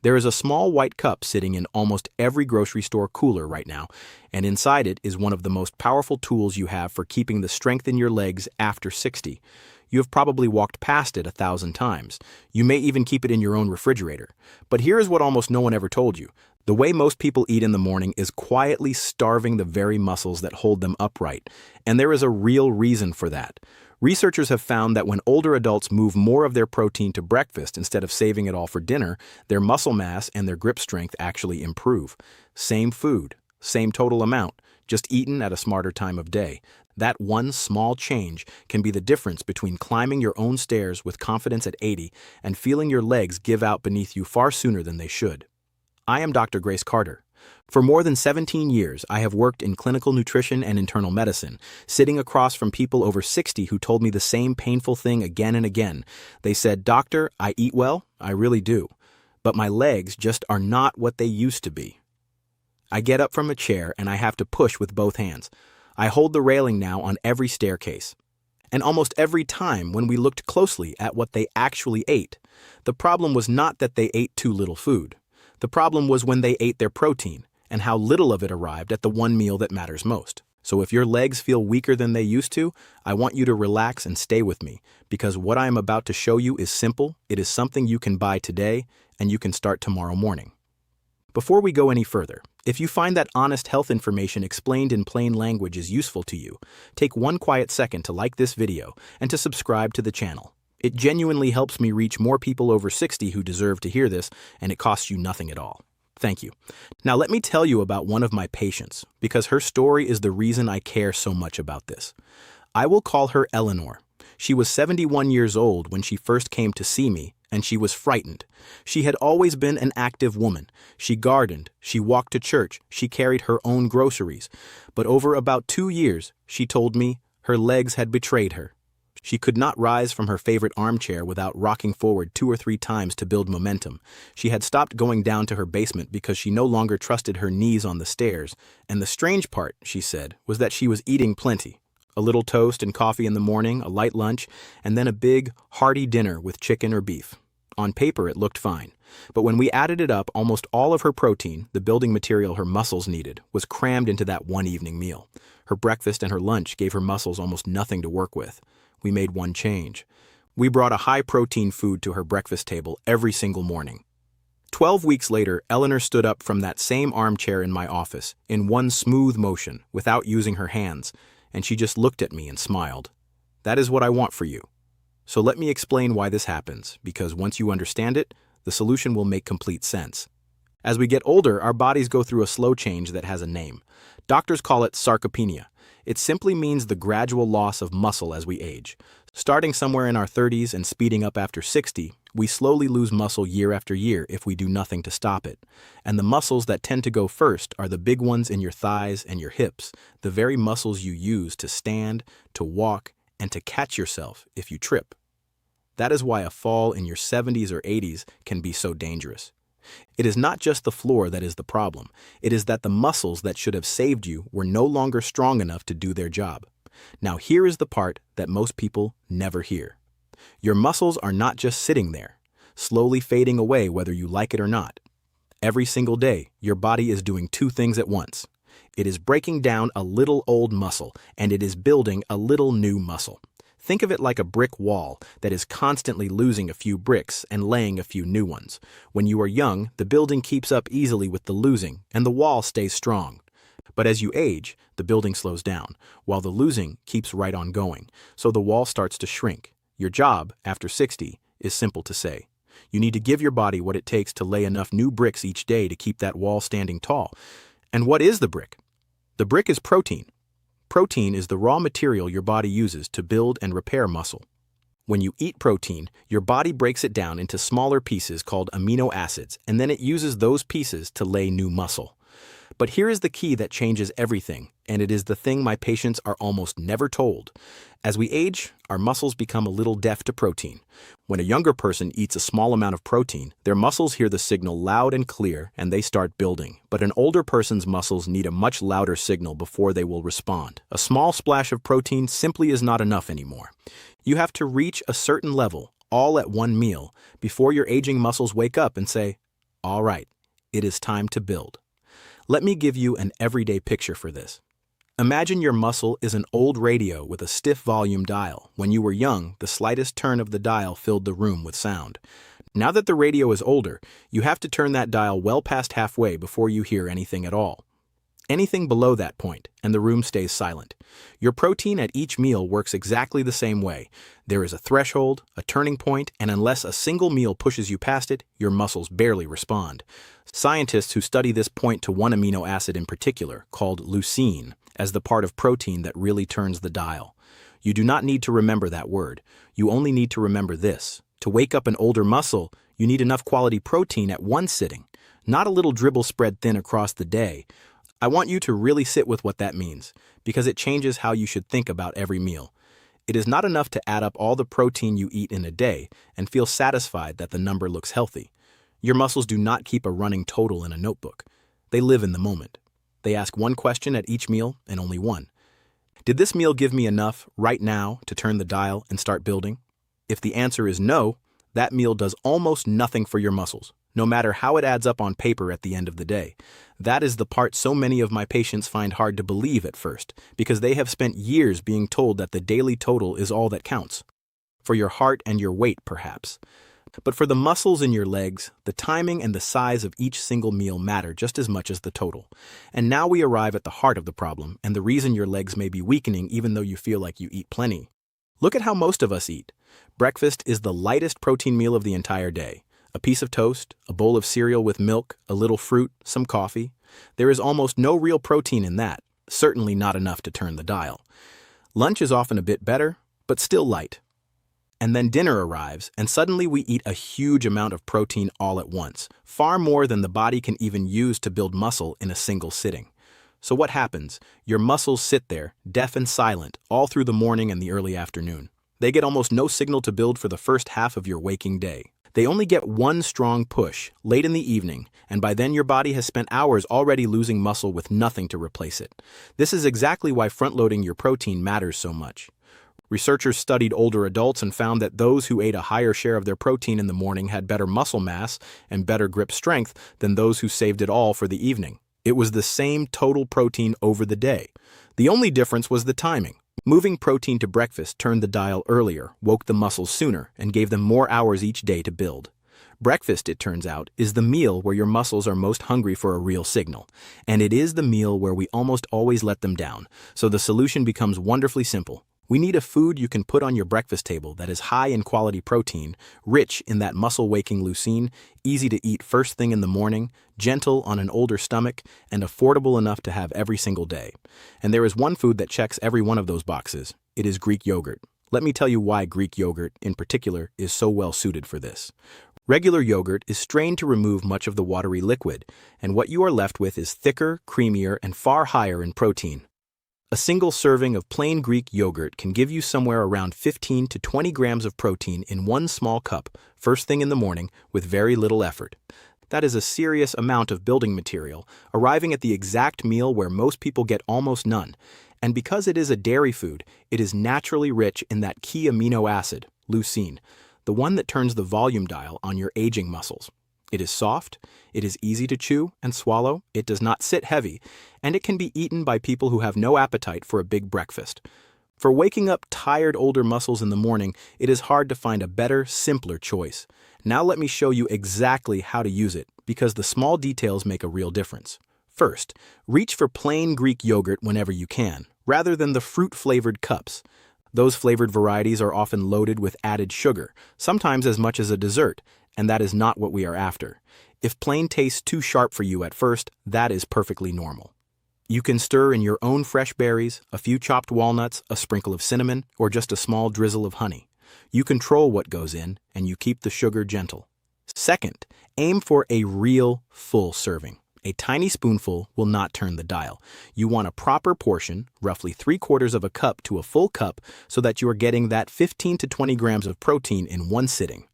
There is a small white cup sitting in almost every grocery store cooler right now, and inside it is one of the most powerful tools you have for keeping the strength in your legs after 60. You have probably walked past it 1,000 times. You may even keep it in your own refrigerator. But here is what almost no one ever told you. The way most people eat in the morning is quietly starving the very muscles that hold them upright, and there is a real reason for that. Researchers have found that when older adults move more of their protein to breakfast instead of saving it all for dinner, their muscle mass and their grip strength actually improve. Same food, same total amount, just eaten at a smarter time of day. That one small change can be the difference between climbing your own stairs with confidence at 80 and feeling your legs give out beneath you far sooner than they should. I am Dr. Grace Carter. For more than 17 years, I have worked in clinical nutrition and internal medicine, sitting across from people over 60 who told me the same painful thing again and again. They said, "Doctor, I eat well, I really do, but my legs just are not what they used to be. I get up from a chair and I have to push with both hands. I hold the railing now on every staircase." And almost every time when we looked closely at what they actually ate, the problem was not that they ate too little food. The problem was when they ate their protein, and how little of it arrived at the one meal that matters most. So if your legs feel weaker than they used to, I want you to relax and stay with me, because what I am about to show you is simple. It is something you can buy today, and you can start tomorrow morning. Before we go any further, if you find that honest health information explained in plain language is useful to you, take one quiet second to like this video and to subscribe to the channel. It genuinely helps me reach more people over 60 who deserve to hear this, and it costs you nothing at all. Thank you. Now let me tell you about one of my patients, because her story is the reason I care so much about this. I will call her Eleanor. She was 71 years old when she first came to see me, and she was frightened. She had always been an active woman. She gardened, she walked to church, she carried her own groceries. But over about 2 years, she told me her legs had betrayed her. She could not rise from her favorite armchair without rocking forward 2 or 3 times to build momentum. She had stopped going down to her basement because she no longer trusted her knees on the stairs. And the strange part, she said, was that she was eating plenty. A little toast and coffee in the morning, a light lunch, and then a big, hearty dinner with chicken or beef. On paper, it looked fine. But when we added it up, almost all of her protein, the building material her muscles needed, was crammed into that one evening meal. Her breakfast and her lunch gave her muscles almost nothing to work with. We made one change. We brought a high-protein food to her breakfast table every single morning. 12 weeks later, Eleanor stood up from that same armchair in my office, in one smooth motion, without using her hands, and she just looked at me and smiled. That is what I want for you. So let me explain why this happens, because once you understand it, the solution will make complete sense. As we get older, our bodies go through a slow change that has a name. Doctors call it sarcopenia. It simply means the gradual loss of muscle as we age. Starting somewhere in our 30s and speeding up after 60, we slowly lose muscle year after year if we do nothing to stop it. And the muscles that tend to go first are the big ones in your thighs and your hips, the very muscles you use to stand, to walk, and to catch yourself if you trip. That is why a fall in your 70s or 80s can be so dangerous. It is not just the floor that is the problem. It is that the muscles that should have saved you were no longer strong enough to do their job. Now here is the part that most people never hear. Your muscles are not just sitting there, slowly fading away whether you like it or not. Every single day, your body is doing 2 things at once. It is breaking down a little old muscle, and it is building a little new muscle. Think of it like a brick wall that is constantly losing a few bricks and laying a few new ones. When you are young, the building keeps up easily with the losing, and the wall stays strong. But as you age, the building slows down, while the losing keeps right on going, so the wall starts to shrink. Your job, after 60, is simple to say. You need to give your body what it takes to lay enough new bricks each day to keep that wall standing tall. And what is the brick? The brick is protein. Protein is the raw material your body uses to build and repair muscle. When you eat protein, your body breaks it down into smaller pieces called amino acids, and then it uses those pieces to lay new muscle. But here is the key that changes everything, and it is the thing my patients are almost never told. As we age, our muscles become a little deaf to protein. When a younger person eats a small amount of protein, their muscles hear the signal loud and clear, and they start building. But an older person's muscles need a much louder signal before they will respond. A small splash of protein simply is not enough anymore. You have to reach a certain level, all at one meal, before your aging muscles wake up and say, All right, it is time to build. Let me give you an everyday picture for this. Imagine your muscle is an old radio with a stiff volume dial. When you were young, the slightest turn of the dial filled the room with sound. Now that the radio is older, you have to turn that dial well past halfway before you hear anything at all. Anything below that point, and the room stays silent. Your protein at each meal works exactly the same way. There is a threshold, a turning point, and unless a single meal pushes you past it, your muscles barely respond. Scientists who study this point to one amino acid in particular, called leucine, as the part of protein that really turns the dial. You do not need to remember that word. You only need to remember this. To wake up an older muscle, you need enough quality protein at one sitting, not a little dribble spread thin across the day. I want you to really sit with what that means, because it changes how you should think about every meal. It is not enough to add up all the protein you eat in a day and feel satisfied that the number looks healthy. Your muscles do not keep a running total in a notebook. They live in the moment. They ask one question at each meal and only one. Did this meal give me enough right now to turn the dial and start building? If the answer is no, that meal does almost nothing for your muscles, no matter how it adds up on paper at the end of the day. That is the part so many of my patients find hard to believe at first, because they have spent years being told that the daily total is all that counts. For your heart and your weight, perhaps. But for the muscles in your legs, the timing and the size of each single meal matter just as much as the total. And now we arrive at the heart of the problem and the reason your legs may be weakening even though you feel like you eat plenty. Look at how most of us eat. Breakfast is the lightest protein meal of the entire day. A piece of toast, a bowl of cereal with milk, a little fruit, some coffee. There is almost no real protein in that, certainly not enough to turn the dial. Lunch is often a bit better, but still light. And then dinner arrives, and suddenly we eat a huge amount of protein all at once, far more than the body can even use to build muscle in a single sitting. So what happens? Your muscles sit there, deaf and silent, all through the morning and the early afternoon. They get almost no signal to build for the first half of your waking day. They only get one strong push, late in the evening, and by then your body has spent hours already losing muscle with nothing to replace it. This is exactly why front-loading your protein matters so much. Researchers studied older adults and found that those who ate a higher share of their protein in the morning had better muscle mass and better grip strength than those who saved it all for the evening. It was the same total protein over the day. The only difference was the timing. Moving protein to breakfast turned the dial earlier, woke the muscles sooner, and gave them more hours each day to build. Breakfast, it turns out, is the meal where your muscles are most hungry for a real signal. And it is the meal where we almost always let them down. So the solution becomes wonderfully simple. We need a food you can put on your breakfast table that is high in quality protein, rich in that muscle-waking leucine, easy to eat first thing in the morning, gentle on an older stomach, and affordable enough to have every single day. And there is one food that checks every one of those boxes. It is Greek yogurt. Let me tell you why Greek yogurt, in particular, is so well suited for this. Regular yogurt is strained to remove much of the watery liquid, and what you are left with is thicker, creamier, and far higher in protein. A single serving of plain Greek yogurt can give you somewhere around 15 to 20 grams of protein in one small cup, first thing in the morning, with very little effort. That is a serious amount of building material, arriving at the exact meal where most people get almost none. And because it is a dairy food, it is naturally rich in that key amino acid, leucine, the one that turns the volume dial on your aging muscles. It is soft, it is easy to chew and swallow, it does not sit heavy, and it can be eaten by people who have no appetite for a big breakfast. For waking up tired older muscles in the morning, it is hard to find a better, simpler choice. Now let me show you exactly how to use it, because the small details make a real difference. First, reach for plain Greek yogurt whenever you can, rather than the fruit-flavored cups. Those flavored varieties are often loaded with added sugar, sometimes as much as a dessert, and that is not what we are after. If plain tastes too sharp for you at first, that is perfectly normal. You can stir in your own fresh berries, a few chopped walnuts, a sprinkle of cinnamon, or just a small drizzle of honey. You control what goes in, and you keep the sugar gentle. Second, aim for a real full serving. A tiny spoonful will not turn the dial. You want a proper portion, roughly 3/4 of a cup to a full cup, so that you are getting that 15 to 20 grams of protein in one sitting.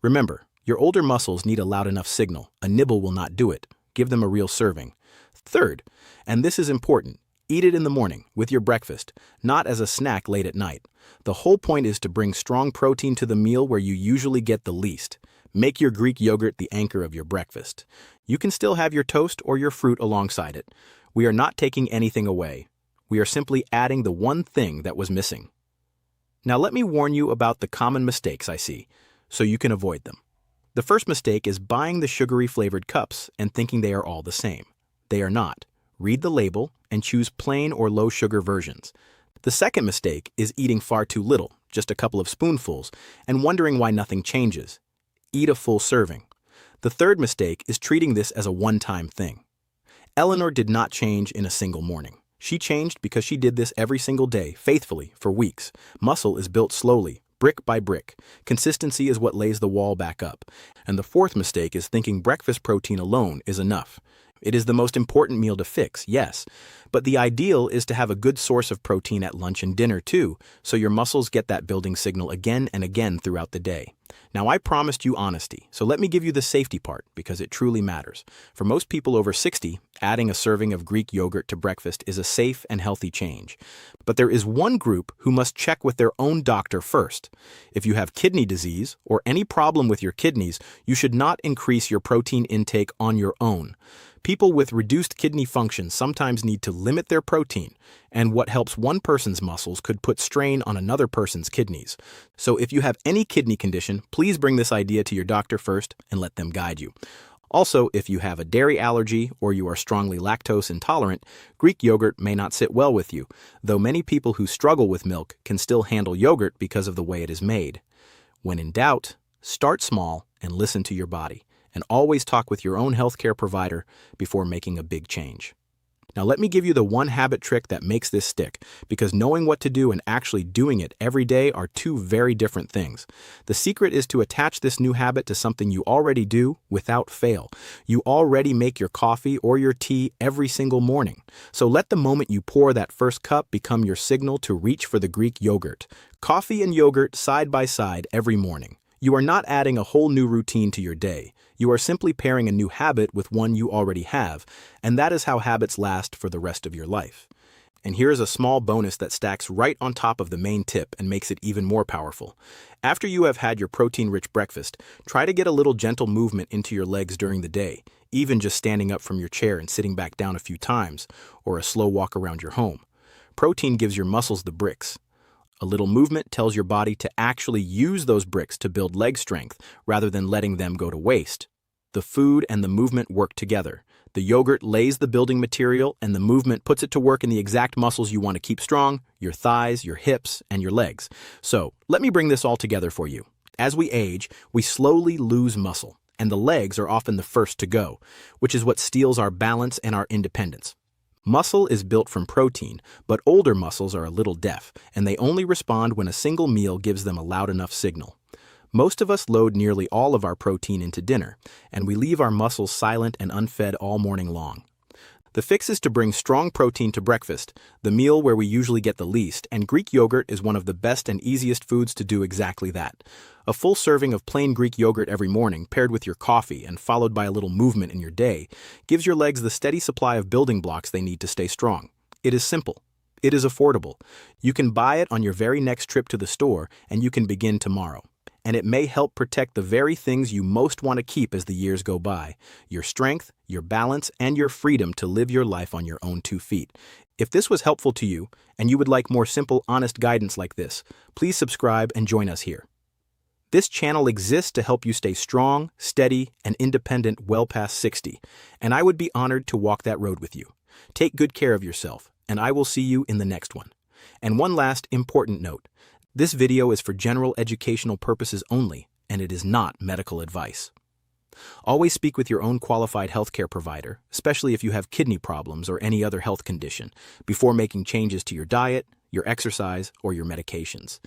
Remember, your older muscles need a loud enough signal. A nibble will not do it. Give them a real serving. Third, and this is important, eat it in the morning with your breakfast, not as a snack late at night. The whole point is to bring strong protein to the meal where you usually get the least. Make your Greek yogurt the anchor of your breakfast. You can still have your toast or your fruit alongside it. We are not taking anything away. We are simply adding the one thing that was missing. Now let me warn you about the common mistakes I see, so you can avoid them. The first mistake is buying the sugary flavored cups and thinking they are all the same. They are not. Read the label and choose plain or low sugar versions. The second mistake is eating far too little, just a couple of spoonfuls, and wondering why nothing changes. Eat a full serving. The third mistake is treating this as a one-time thing. Eleanor did not change in a single morning. She changed because she did this every single day, faithfully, for weeks. Muscle is built slowly, brick by brick. Consistency is what lays the wall back up. And the fourth mistake is thinking breakfast protein alone is enough. It is the most important meal to fix, yes, but the ideal is to have a good source of protein at lunch and dinner too, so your muscles get that building signal again and again throughout the day. Now, I promised you honesty, so let me give you the safety part, because it truly matters. For most people over 60, adding a serving of Greek yogurt to breakfast is a safe and healthy change. But there is one group who must check with their own doctor first. If you have kidney disease or any problem with your kidneys, you should not increase your protein intake on your own. People with reduced kidney function sometimes need to limit their protein, and what helps one person's muscles could put strain on another person's kidneys. So if you have any kidney condition, please bring this idea to your doctor first and let them guide you. Also, if you have a dairy allergy or you are strongly lactose intolerant, Greek yogurt may not sit well with you, though many people who struggle with milk can still handle yogurt because of the way it is made. When in doubt, start small and listen to your body. And always talk with your own healthcare provider before making a big change. Now let me give you the one habit trick that makes this stick, because knowing what to do and actually doing it every day are two very different things. The secret is to attach this new habit to something you already do without fail. You already make your coffee or your tea every single morning. So let the moment you pour that first cup become your signal to reach for the Greek yogurt. Coffee and yogurt side by side every morning. You are not adding a whole new routine to your day. You are simply pairing a new habit with one you already have, and that is how habits last for the rest of your life. And here is a small bonus that stacks right on top of the main tip and makes it even more powerful. After you have had your protein-rich breakfast, try to get a little gentle movement into your legs during the day, even just standing up from your chair and sitting back down a few times, or a slow walk around your home. Protein gives your muscles the bricks. A little movement tells your body to actually use those bricks to build leg strength rather than letting them go to waste. The food and the movement work together. The yogurt lays the building material and the movement puts it to work in the exact muscles you want to keep strong, your thighs, your hips, and your legs. So, let me bring this all together for you. As we age, we slowly lose muscle, and the legs are often the first to go, which is what steals our balance and our independence. Muscle is built from protein, but older muscles are a little deaf, and they only respond when a single meal gives them a loud enough signal. Most of us load nearly all of our protein into dinner, and we leave our muscles silent and unfed all morning long. The fix is to bring strong protein to breakfast, the meal where we usually get the least, and Greek yogurt is one of the best and easiest foods to do exactly that. A full serving of plain Greek yogurt every morning, paired with your coffee and followed by a little movement in your day, gives your legs the steady supply of building blocks they need to stay strong. It is simple. It is affordable. You can buy it on your very next trip to the store, and you can begin tomorrow. And it may help protect the very things you most want to keep as the years go by: your strength, your balance, and your freedom to live your life on your own 2 feet. If this was helpful to you, and you would like more simple, honest guidance like this, please subscribe and join us here. This channel exists to help you stay strong, steady, and independent well past 60, and I would be honored to walk that road with you. Take good care of yourself, and I will see you in the next one. And one last important note. This video is for general educational purposes only, and it is not medical advice. Always speak with your own qualified healthcare provider, especially if you have kidney problems or any other health condition, before making changes to your diet, your exercise, or your medications.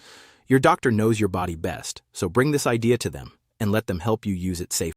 Your doctor knows your body best, so bring this idea to them and let them help you use it safely.